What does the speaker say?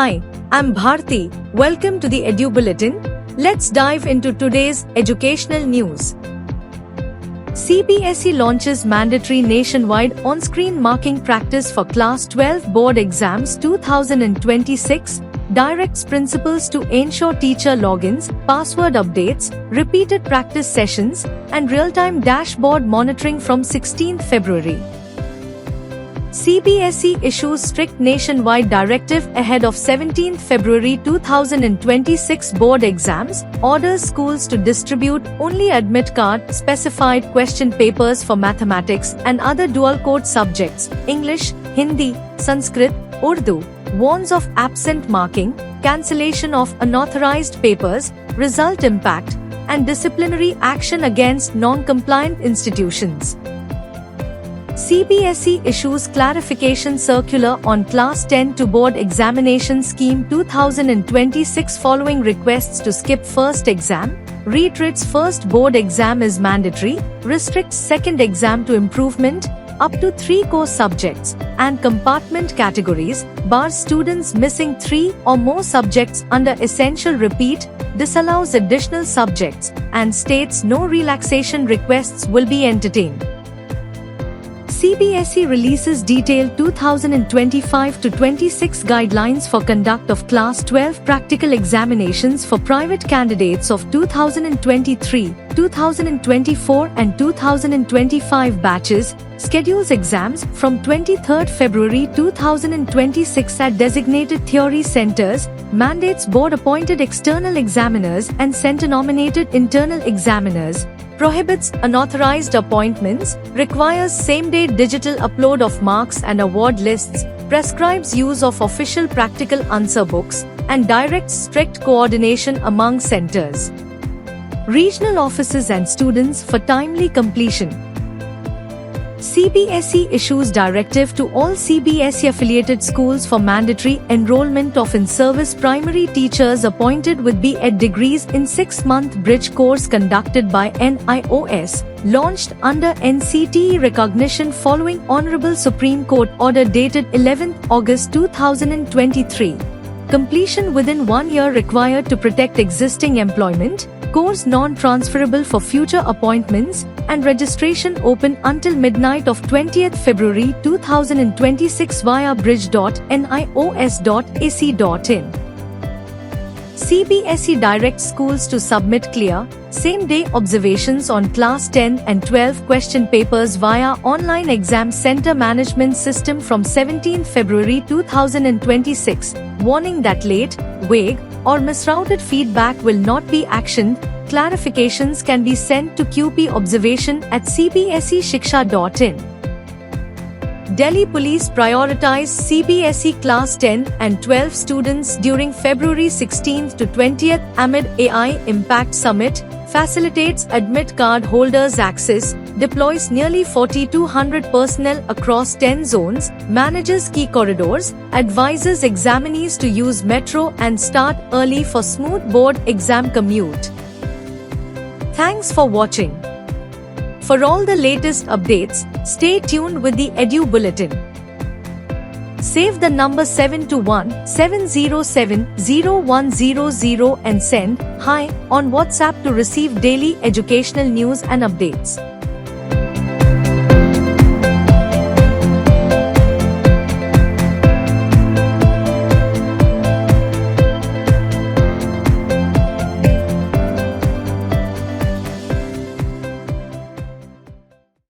Hi, I'm Bharti. Welcome to the Edu Bulletin. Let's dive into today's educational news. CBSE launches mandatory nationwide on-screen marking practice for Class 12 Board Exams 2026, directs principals to ensure teacher logins, password updates, repeated practice sessions, and real-time dashboard monitoring from 16th February. CBSE issues strict nationwide directive ahead of 17th February 2026 board exams, orders schools to distribute only admit card specified question papers for mathematics and other dual code subjects, English, Hindi, Sanskrit, Urdu, warns of absent marking, cancellation of unauthorized papers, result impact, and disciplinary action against non-compliant institutions. CBSE issues clarification circular on Class 10 to Board Examination Scheme 2026 following requests to skip first exam, reiterates first board exam is mandatory, restricts second exam to improvement, up to 3 core subjects, and compartment categories, bars students missing 3 or more subjects under essential repeat, disallows additional subjects, and states no relaxation requests will be entertained. CBSE releases detailed 2025-26 guidelines for conduct of Class 12 practical examinations for private candidates of 2023, 2024 and 2025 batches, schedules exams from 23rd February 2026 at designated theory centers, mandates board-appointed external examiners and center-nominated internal examiners, prohibits unauthorized appointments, requires same-day digital upload of marks and award lists, prescribes use of official practical answer books, and directs strict coordination among centers, regional offices and students for timely completion. CBSE issues directive to all CBSE-affiliated schools for mandatory enrollment of in-service primary teachers appointed with B.Ed degrees in 6-month bridge course conducted by NIOS, launched under NCTE recognition following Honorable Supreme Court order dated 11 August 2023. Completion within 1 year required to protect existing employment, course non-transferable for future appointments, and registration open until midnight of 20th February 2026 via bridge.nios.ac.in. CBSE directs schools to submit clear, same-day observations on Class 10 and 12 question papers via online exam center management system from 17th February 2026, warning that late, vague, or misrouted feedback will not be actioned. Clarifications can be sent to qpobservation@cbseshiksha.in. Delhi Police prioritized CBSE Class 10 and 12 students during February 16th to 20th amid AI Impact Summit, facilitates admit card holders access, deploys nearly 4,200 personnel across 10 zones, manages key corridors, advises examinees to use metro and start early for smooth board exam commute. Thanks for watching. For all the latest updates, stay tuned with the Edu Bulletin. Save the number 721-707-0100 and send "Hi" on WhatsApp to receive daily educational news and updates.